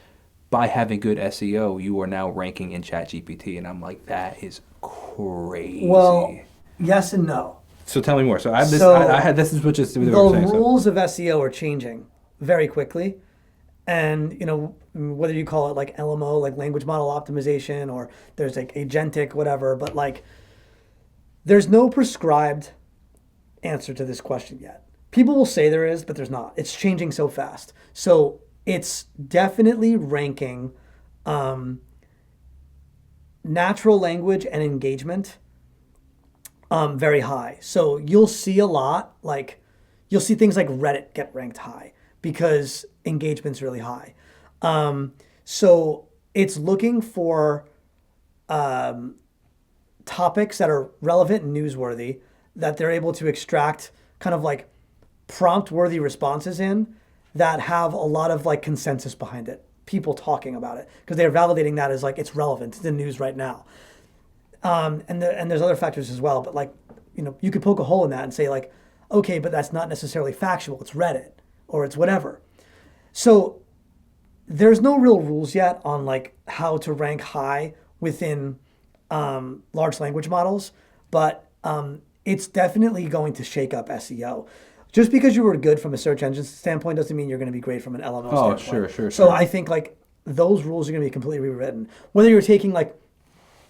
by having good SEO, you are now ranking in ChatGPT. And I'm like, that is crazy. Well, yes and no. So tell me more. So I had this is what just the rules of SEO are changing very quickly. And, you know, whether you call it like LMO, like language model optimization, or there's like agentic, whatever, but like there's no prescribed answer to this question yet. People will say there is, but there's not. It's changing so fast. So it's definitely ranking natural language and engagement very high. So you'll see a lot, like you'll see things like Reddit get ranked high because engagement's really high. So it's looking for topics that are relevant and newsworthy that they're able to extract kind of like prompt-worthy responses in that have a lot of like consensus behind it, people talking about it, because they're validating that as like it's relevant to the news right now. And there's other factors as well, but like, you know, you could poke a hole in that and say like, okay, but that's not necessarily factual. It's Reddit or it's whatever. So there's no real rules yet on like how to rank high within large language models, but it's definitely going to shake up SEO. Just because you were good from a search engine standpoint doesn't mean you're going to be great from an LMO standpoint. Sure. So I think like those rules are going to be completely rewritten. Whether you're taking like,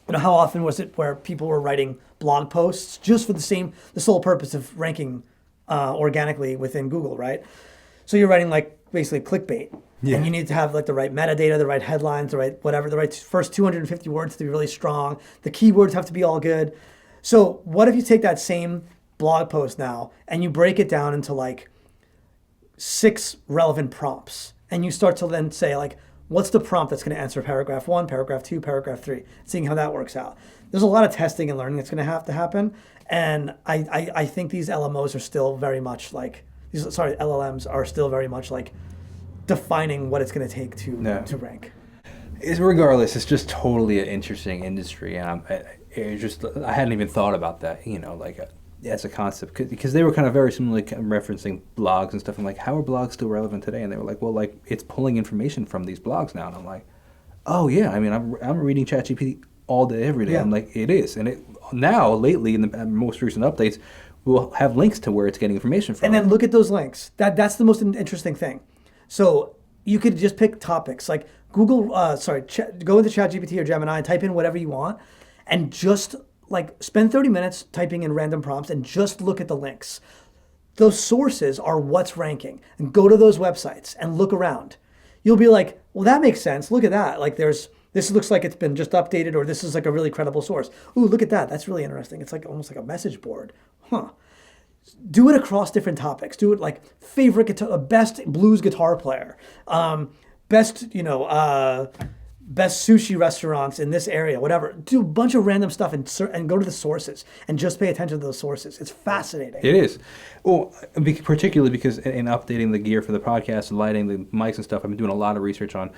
you know, how often was it where people were writing blog posts just for the sole purpose of ranking organically within Google, right? So you're writing like basically clickbait. Yeah. And you need to have like the right metadata, the right headlines, the right whatever, the right first 250 words to be really strong. The keywords have to be all good. So what if you take that same blog post now and you break it down into like 6 relevant prompts, and you start to then say like, what's the prompt that's going to answer paragraph 1, paragraph 2, paragraph 3, seeing how that works out. There's a lot of testing and learning that's going to have to happen. And I think these LMOs are still very much like, LLMs are still very much like defining what it's going to take to rank. Regardless, it's just totally an interesting industry. And I hadn't even thought about that, you know, like as a concept, because they were kind of very similarly referencing blogs and stuff. I'm like, how are blogs still relevant today? And they were like, well, like it's pulling information from these blogs now. And I'm like, oh yeah, I mean, I'm reading ChatGPT all day, every day. Yeah. I'm like, it is. And it now, lately, in the most recent updates, we'll have links to where it's getting information from. And then look at those links. That's the most interesting thing. So you could just pick topics like Google, go into ChatGPT or Gemini and type in whatever you want, and just like spend 30 minutes typing in random prompts and just look at the links. Those sources are what's ranking, and go to those websites and look around. You'll be like, well, that makes sense. Look at that. Like this looks like it's been just updated, or this is like a really credible source. Ooh, look at that. That's really interesting. It's like almost like a message board. Huh. Do it across different topics. Do it like favorite guitar, best blues guitar player, best sushi restaurants in this area, whatever. Do a bunch of random stuff and go to the sources and just pay attention to those sources. It's fascinating. It is. Well, particularly because in updating the gear for the podcast, lighting the mics and stuff, I've been doing a lot of research on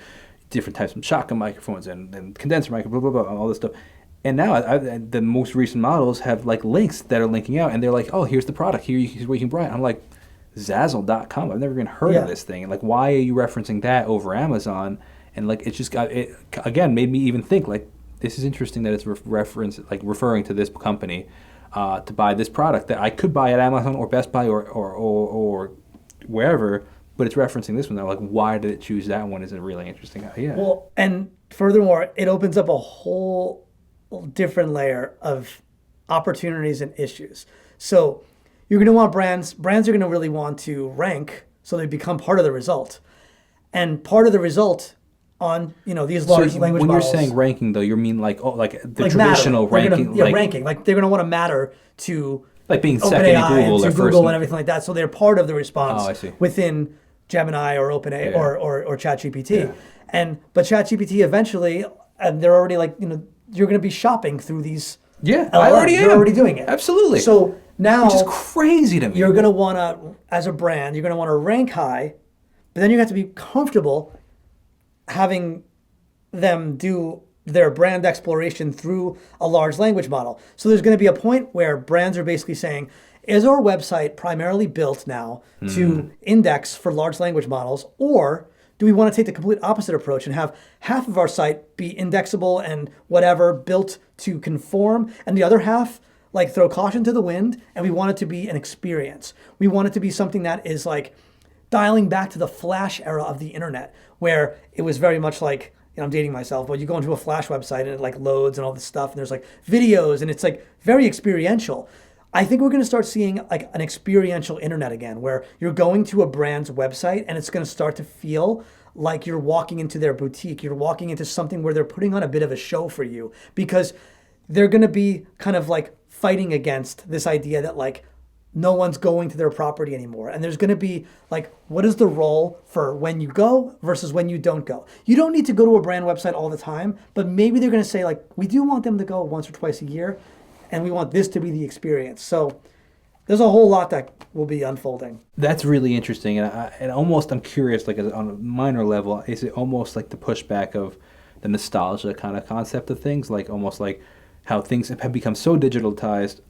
different types of shotgun microphones and condenser microphones, blah, blah, blah, all this stuff. And now the most recent models have like links that are linking out, and they're like, oh, here's the product. Here's where you can buy it. I'm like, Zazzle.com. I've never even heard of this thing. And like, why are you referencing that over Amazon? And like, it just again made me even think like, this is interesting that it's referring to this company to buy this product that I could buy at Amazon or Best Buy or wherever, but it's referencing this one. They're like, why did it choose that one? Is a really interesting idea. Well, and furthermore, it opens up a whole different layer of opportunities and issues. So you're going to want brands are going to really want to rank so they become part of the result. And part of the result on, these large language models. When you're saying ranking though, you mean like traditional ranking? Ranking. Like they're going to want to matter to like being second in Google and to or Google first and everything like that. So they're part of the response I see. within Gemini or OpenAI or ChatGPT. Yeah. But ChatGPT eventually, and they're already like, you're going to be shopping through these. Yeah, LLMs. I already am. You're already doing it. Absolutely. So now, which is crazy to me. You're going to want to, as a brand, you're going to want to rank high, but then you have to be comfortable having them do their brand exploration through a large language model. So there's going to be a point where brands are basically saying, is our website primarily built now to index for large language models, or do we want to take the complete opposite approach and have half of our site be indexable and whatever built to conform, and the other half like throw caution to the wind, and we want it to be an experience. We want it to be something that is like dialing back to the Flash era of the internet, where it was very much like, I'm dating myself, but you go into a Flash website and it like loads and all this stuff, and there's like videos, and it's like very experiential. I think we're going to start seeing like an experiential internet again, where you're going to a brand's website and it's going to start to feel like you're walking into their boutique. You're walking into something where they're putting on a bit of a show for you, because they're going to be kind of like fighting against this idea that like no one's going to their property anymore. And there's going to be like, what is the role for when you go versus when you don't go? You don't need to go to a brand website all the time, but maybe they're going to say like, we do want them to go once or twice a year, and we want this to be the experience. So there's a whole lot that will be unfolding. That's really interesting. And almost I'm curious, like on a minor level, is it almost like the pushback of the nostalgia kind of concept of things? Like almost like how things have become so digitalized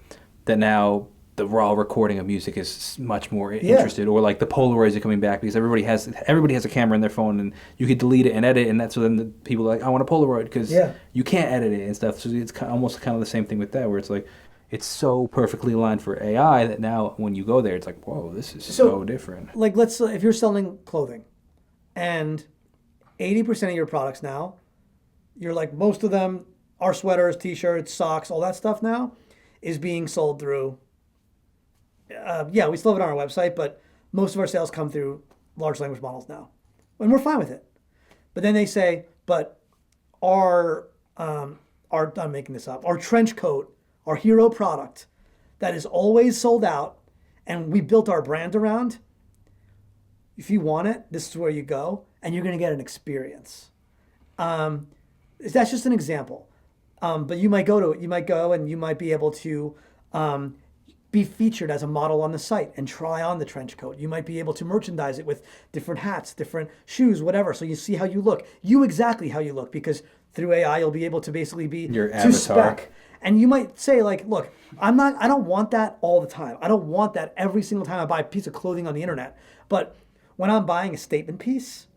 that now the raw recording of music is much more interested, or like the Polaroids are coming back because everybody has a camera in their phone, and you could delete it and edit, and that's so then the people are like, I want a Polaroid, because you can't edit it and stuff. So it's almost kind of the same thing with that, where it's like it's so perfectly aligned for AI that now when you go there, it's like, whoa, this is so different. Like let's if you're selling clothing, and 80% of your products now, you're like, most of them are sweaters, t-shirts, socks, all that stuff now is being sold through. We still have it on our website, but most of our sales come through large language models now, and we're fine with it. But then they say, but I'm making this up, our trench coat, our hero product that is always sold out, and we built our brand around, if you want it, this is where you go, and you're going to get an experience. That's just an example. But you might go and you might be able to be featured as a model on the site and try on the trench coat. You might be able to merchandise it with different hats, different shoes, whatever. So you see how you look. Exactly how you look, because through AI, you'll be able to basically be your to avatar. spec. And you might say like, look, I don't want that all the time. I don't want that every single time I buy a piece of clothing on the internet. But when I'm buying a statement piece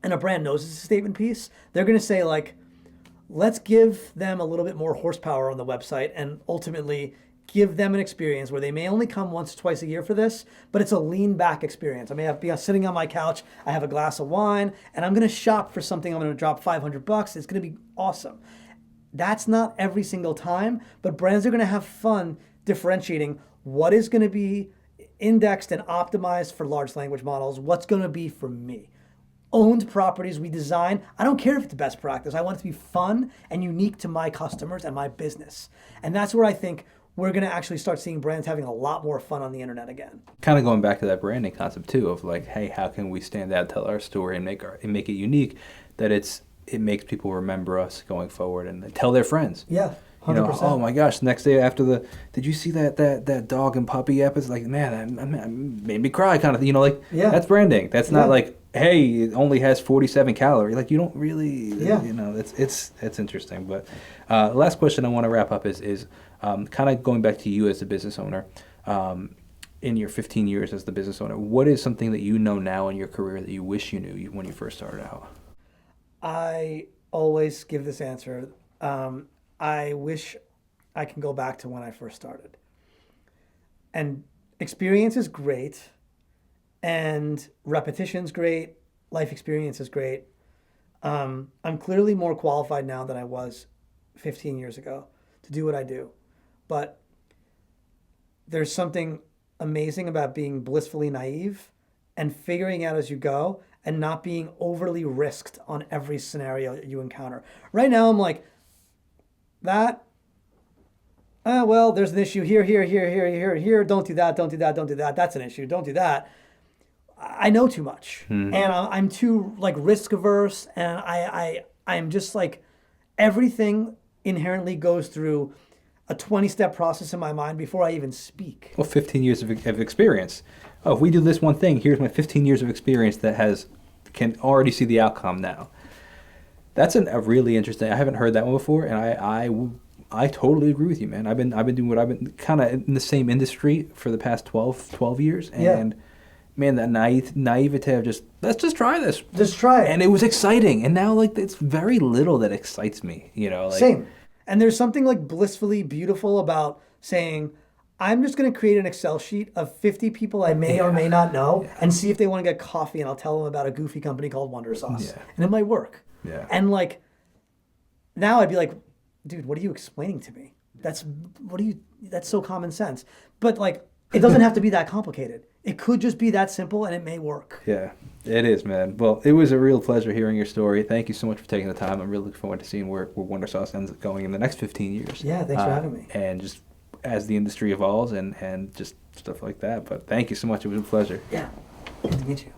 and a brand knows it's a statement piece, they're going to say like, let's give them a little bit more horsepower on the website and ultimately give them an experience where they may only come once or twice a year for this, but it's a lean back experience. I may be sitting on my couch, I have a glass of wine, and I'm going to shop for something. I'm going to drop $500. It's going to be awesome. That's not every single time, but brands are going to have fun differentiating what is going to be indexed and optimized for large language models, what's going to be for me. Owned properties we design, I don't care if it's best practice. I want it to be fun and unique to my customers and my business. And that's where I think we're going to actually start seeing brands having a lot more fun on the internet again. Kind of going back to that branding concept too, of like, hey, how can we stand out, tell our story, and make it unique, that it makes people remember us going forward and tell their friends. Yeah. 100%. You know, oh my gosh, the next day after did you see that dog and puppy episode? Like, man, that made me cry, kind of, that's branding. That's not like, hey, it only has 47 calories. Like, you don't really, it's interesting. But last question I want to wrap up is kind of going back to you as a business owner. In your 15 years as the business owner, what is something that you know now in your career that you wish you knew when you first started out? I always give this answer. I wish I can go back to when I first started. And experience is great, and repetition's great, life experience is great. I'm clearly more qualified now than I was 15 years ago to do what I do. But there's something amazing about being blissfully naive and figuring out as you go and not being overly risked on every scenario that you encounter. Right now, I'm like, there's an issue here, don't do that. That's an issue, don't do that. I know too much, and I'm too like risk averse, and I'm just like everything inherently goes through a 20-step process in my mind before I even speak. Well, 15 years of experience. Oh, if we do this one thing, here's my 15 years of experience that can already see the outcome now. That's a really interesting. I haven't heard that one before, and I totally agree with you, man. I've been doing what I've been kind of in the same industry for the past 12 years, and man, that naivete of let's just try this. Just try it. And it was exciting, and now like it's very little that excites me, like, Same. And there's something like blissfully beautiful about saying, I'm just going to create an Excel sheet of 50 people I may or may not know and see if they want to get coffee, and I'll tell them about a goofy company called Wondersauce. Yeah. And it might work. Yeah. And like, now I'd be like, dude, what are you explaining to me? That's so common sense. But like, it doesn't have to be that complicated. It could just be that simple, and it may work. Yeah, it is, man. Well, it was a real pleasure hearing your story. Thank you so much for taking the time. I'm really looking forward to seeing where Wondersauce ends up going in the next 15 years. Yeah, thanks for having me. And just as the industry evolves and just stuff like that. But thank you so much. It was a pleasure. Yeah, good to meet you.